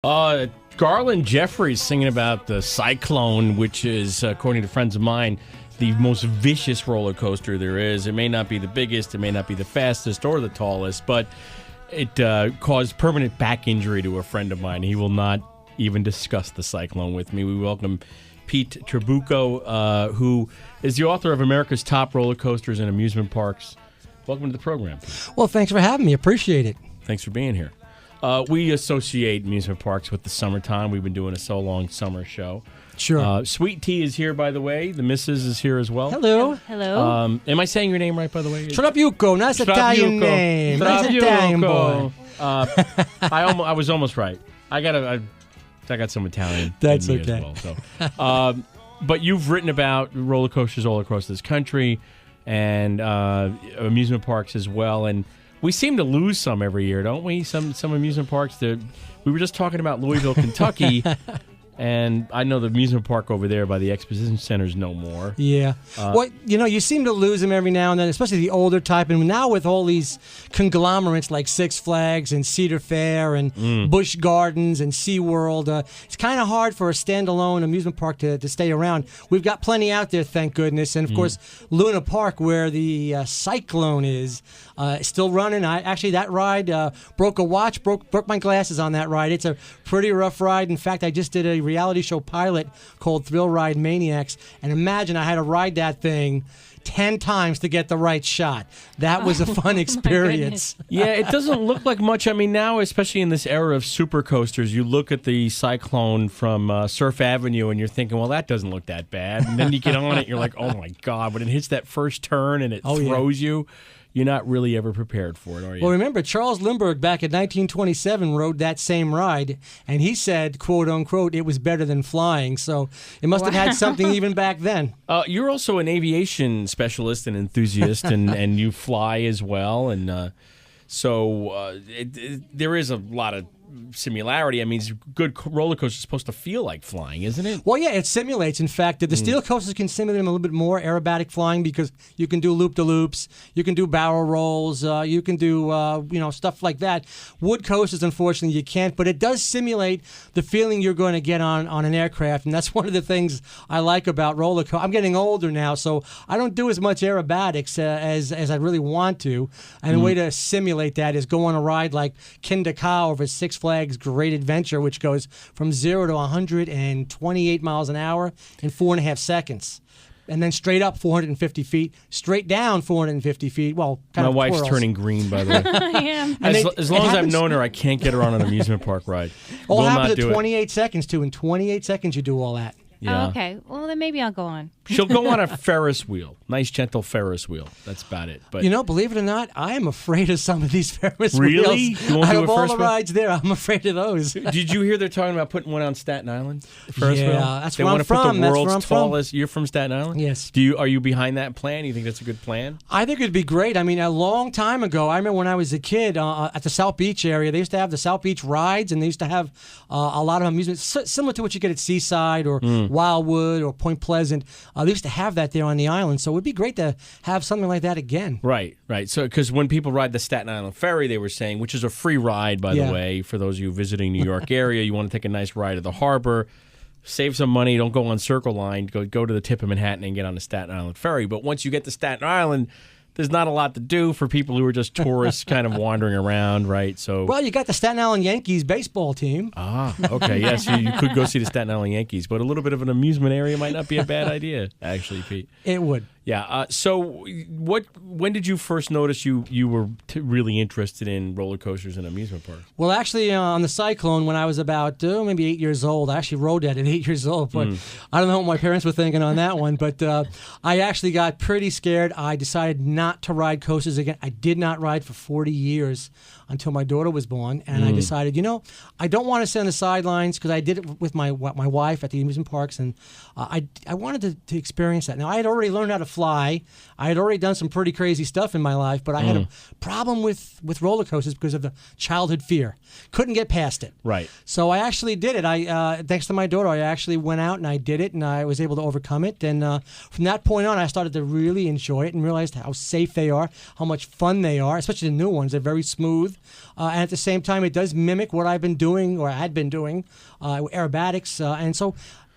Garland Jeffries singing about the Cyclone, which is, according to friends of mine, the most vicious roller coaster there is. It may not be the biggest, it may not be the fastest or the tallest, but it caused permanent back injury to a friend of mine. He will not even discuss the Cyclone with me. We welcome Pete Trabucco, who is the author of America's Top Roller Coasters and Amusement Parks. Welcome to the program. Well, thanks for having me. Appreciate it. Thanks for being here. We associate amusement parks with the summertime. We've been doing a So Long Summer show. Sure. Sweet Tea is here, by the way. The missus is here as well. Hello. Hello. Am I saying your name right, by the way? Trabucco. Nice Italian name. Nice Italian boy. I was almost right. I got some Italian. That's in me okay. As well, so. But you've written about roller coasters all across this country and amusement parks as well. And we seem to lose some every year, don't we? Some amusement parks. We were just talking about Louisville, Kentucky, and I know the amusement park over there by the Exposition Center is no more. Yeah. Well, you seem to lose them every now and then, especially the older type. And now with all these conglomerates like Six Flags and Cedar Fair and Busch Gardens and SeaWorld, it's kind of hard for a standalone amusement park to stay around. We've got plenty out there, thank goodness. And, of course, Luna Park, where the Cyclone is still running. That ride broke a watch, broke my glasses on that ride. It's a pretty rough ride. In fact, I just did a reality show pilot called Thrill Ride Maniacs, and imagine I had to ride that thing 10 times to get the right shot. That was a fun experience. Yeah, it doesn't look like much. I mean, now, especially in this era of super coasters, you look at the Cyclone from Surf Avenue and you're thinking, well, that doesn't look that bad. And then you get on it, you're like, oh my God, when it hits that first turn and it throws you, you're not really ever prepared for it, are you? Well, remember, Charles Lindbergh back in 1927 rode that same ride, and he said, quote unquote, it was better than flying. So it must have had something even back then. You're also an aviation specialist and enthusiast, and you fly as well. And so there is a lot of similarity. I mean, good roller coaster is supposed to feel like flying, isn't it? Well, yeah, it simulates. In fact, the steel coasters can simulate them a little bit more aerobatic flying because you can do loop-de-loops, you can do barrel rolls, you can do stuff like that. Wood coasters, unfortunately, you can't, but it does simulate the feeling you're going to get on an aircraft, and that's one of the things I like about roller coasters. I'm getting older now, so I don't do as much aerobatics as I really want to, and the way to simulate that is go on a ride like Kinder Cow over Six Flags Great Adventure, which goes from 0 to 128 miles an hour in 4.5 seconds. And then straight up 450 feet, straight down 450 feet. Well, kind My of wife's twirls. turning green, by the way. I am. As long as I've known her, I can't get her on an amusement park ride. All Will happens not at do 28 seconds, too. In 28 seconds, you do all that. Yeah. Oh, okay. Well, then maybe I'll go on. She'll go on a Ferris wheel. Nice, gentle Ferris wheel. That's about it. But Believe it or not, I am afraid of some of these Ferris really? wheels. You won't Out do of a all Ferris the wheel? rides there, I'm afraid of those. Did you hear they're talking about putting one on Staten Island? The Ferris Yeah, wheel? that's they where want I'm to put from. the That's where world's I'm from. tallest. You're from Staten Island? Yes. Are you behind that plan? You think that's a good plan? I think it'd be great. I mean, a long time ago, I remember when I was a kid at the South Beach area, they used to have the South Beach rides, and they used to have a lot of amusements, similar to what you get at Seaside or Wildwood or Point Pleasant. They used to have that there on the island, so it would be great to have something like that again. Right. So, because when people ride the Staten Island Ferry, they were saying, which is a free ride, by the way, for those of you visiting New York area, you want to take a nice ride to the harbor, save some money, don't go on Circle Line, go to the tip of Manhattan and get on the Staten Island Ferry. But once you get to Staten Island, there's not a lot to do for people who are just tourists kind of wandering around, right? So, well, you got the Staten Island Yankees baseball team. Ah, okay, yes, you could go see the Staten Island Yankees, but a little bit of an amusement area might not be a bad idea, actually, Pete. It would. Yeah. So, when did you first notice you were really interested in roller coasters and amusement parks? Well, actually, on the Cyclone, when I was about maybe 8 years old, I actually rode that at 8 years old. But I don't know what my parents were thinking on that one. But I actually got pretty scared. I decided not to ride coasters again. I did not ride for 40 years until my daughter was born, and I decided, I don't want to sit on the sidelines because I did it with my wife at the amusement parks, and I wanted to experience that. Now, I had already learned how to fly. I had already done some pretty crazy stuff in my life, but I had a problem with roller coasters because of the childhood fear. Couldn't get past it. Right. So I actually did it. Thanks to my daughter, I actually went out and I did it, and I was able to overcome it. And from that point on, I started to really enjoy it and realized how safe they are, how much fun they are, especially the new ones. They're very smooth. And at the same time, it does mimic what I've been doing or had been doing, aerobatics. And so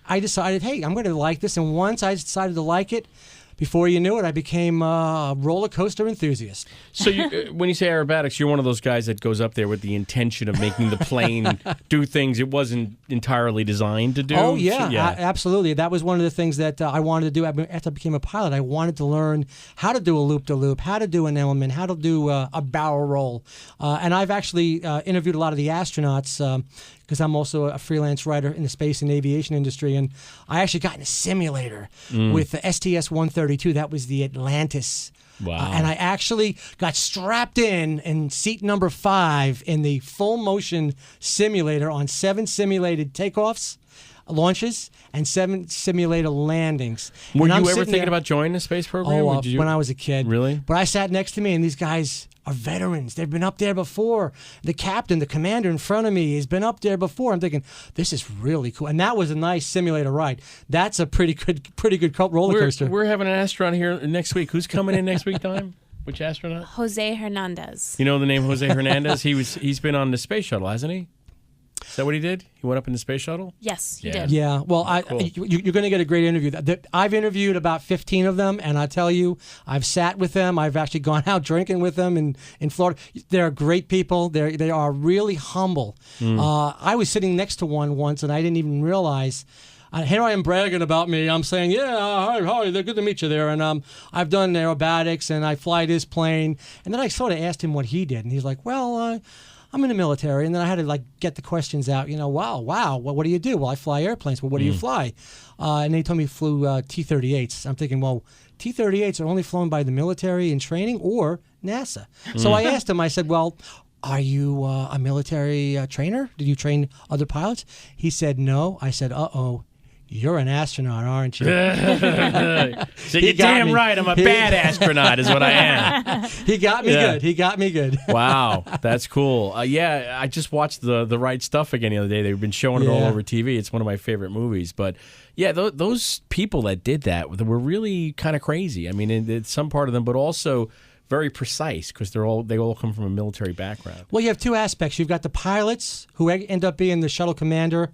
I decided, hey, I'm going to like this. And once I decided to like it, before you knew it, I became a roller coaster enthusiast. So when you say aerobatics, you're one of those guys that goes up there with the intention of making the plane do things it wasn't entirely designed to do? Oh, yeah, So, absolutely. That was one of the things that I wanted to do. After I became a pilot, I wanted to learn how to do a loop-de-loop, how to do an element, how to do a barrel roll. And I've actually interviewed a lot of the astronauts because I'm also a freelance writer in the space and aviation industry. And I actually got in a simulator with the STS-132. That was the Atlantis. Wow. And I actually got strapped in seat number 5 in the full motion simulator on 7 simulated takeoffs, launches, and 7 simulated landings. Were And you ever thinking about joining the space program? Oh, when I was a kid. Really? But I sat next to me, and these guys are veterans. They've been up there before. The captain, the commander in front of me, has been up there before. I'm thinking, this is really cool. And that was a nice simulator ride. That's a pretty good roller coaster. We're having an astronaut here next week. Who's coming in next week, Time? Which astronaut? Jose Hernandez. You know the name Jose Hernandez? He's been on the space shuttle, hasn't he? Is that what he did? He went up in the space shuttle? Yes, he Yeah. did. Yeah, well, Cool. you're going to get a great interview. I've interviewed about 15 of them, and I tell you, I've sat with them. I've actually gone out drinking with them in Florida. They're great people. They are really humble. I was sitting next to one once, and I didn't even realize. Here I am bragging about me. I'm saying, yeah, hi, they're good to meet you there. And I've done aerobatics, and I fly this plane. And then I sort of asked him what he did, and he's like, well, I'm in the military, and then I had to get the questions out. Wow. What do you do? Well, I fly airplanes. Well, what do you fly? And they told me he flew T-38s. I'm thinking, well, T-38s are only flown by the military in training or NASA. So I asked him. I said, well, are you a military trainer? Did you train other pilots? He said no. I said, uh-oh. You're an astronaut, aren't you? So you're damn right. I'm a bad astronaut is what I am. He got me good. He got me good. Wow, that's cool. Yeah, I just watched the Right Stuff again the other day. They've been showing it all over TV. It's one of my favorite movies. But yeah, those people that did that were really kind of crazy. I mean, it's some part of them, but also very precise because they all come from a military background. Well, you have two aspects. You've got the pilots who end up being the shuttle commander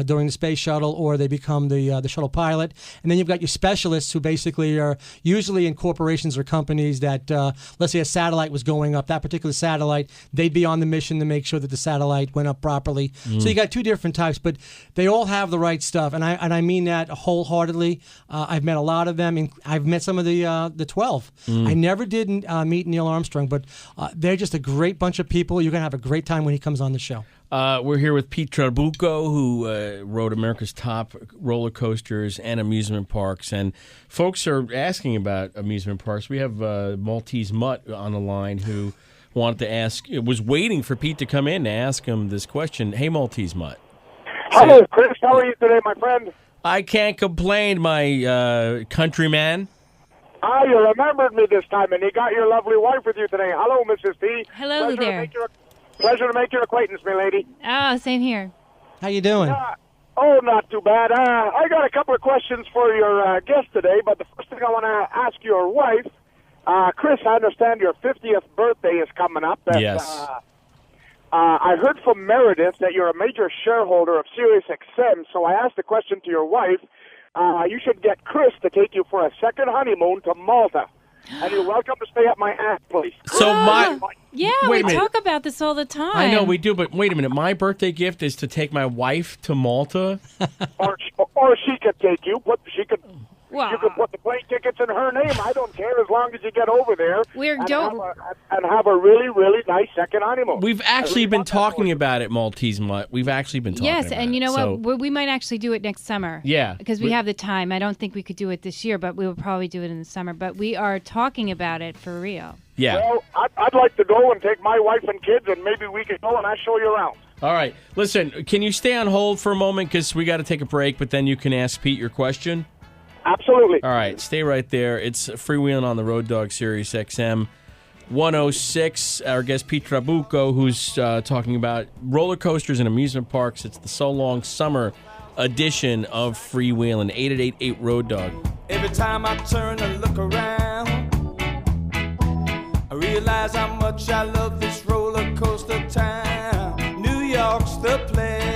during the space shuttle, or they become the shuttle pilot. And then you've got your specialists who basically are usually in corporations or companies that, let's say a satellite was going up, that particular satellite, they'd be on the mission to make sure that the satellite went up properly. So you got two different types, but they all have the right stuff. And I mean that wholeheartedly. I've met a lot of them. And I've met some of the 12. I never did meet Neil Armstrong, but they're just a great bunch of people. You're going to have a great time when he comes on the show. We're here with Pete Trabucco, who wrote America's Top Roller Coasters and Amusement Parks. And folks are asking about amusement parks. We have Maltese Mutt on the line who was waiting for Pete to come in to ask him this question. Hey, Maltese Mutt. Hello, Chris. How are you today, my friend? I can't complain, my countryman. You remembered me this time, and you got your lovely wife with you today. Hello, Mrs. P. Hello there. Pleasure to make your acquaintance, my lady. Oh, same here. How you doing? Not too bad. I got a couple of questions for your guest today, but the first thing I want to ask your wife, Chris, I understand your 50th birthday is coming up. Yes. I heard from Meredith that you're a major shareholder of Sirius XM, so I asked the question to your wife. You should get Chris to take you for a second honeymoon to Malta. And you're welcome to stay at my aunt's place. So Yeah, Wait a we minute. talk about this all the time. I know we do, but wait a minute. My birthday gift is to take my wife to Malta. or she could take you. Well, You can put the plane tickets in her name. I don't care as long as you get over there and have a really, really nice second honeymoon. We've actually been talking about it, Maltese Mutt. We've actually been talking yes, about and you know it. So, what? We might actually do it next summer. Yeah. Because we have the time. I don't think we could do it this year, but we will probably do it in the summer. But we are talking about it for real. Yeah. Well, I'd like to go and take my wife and kids, and maybe we could go and I'll show you around. All right. Listen, can you stay on hold for a moment because we got to take a break, but then you can ask Pete your question? Absolutely. All right, stay right there. It's Freewheeling on the Road Dog Sirius XM 106. Our guest Pete Trabucco, who's talking about roller coasters and amusement parks. It's the So Long Summer edition of Freewheeling. 8888 Road Dog. Every time I turn and look around, I realize how much I love this roller coaster town. New York's the place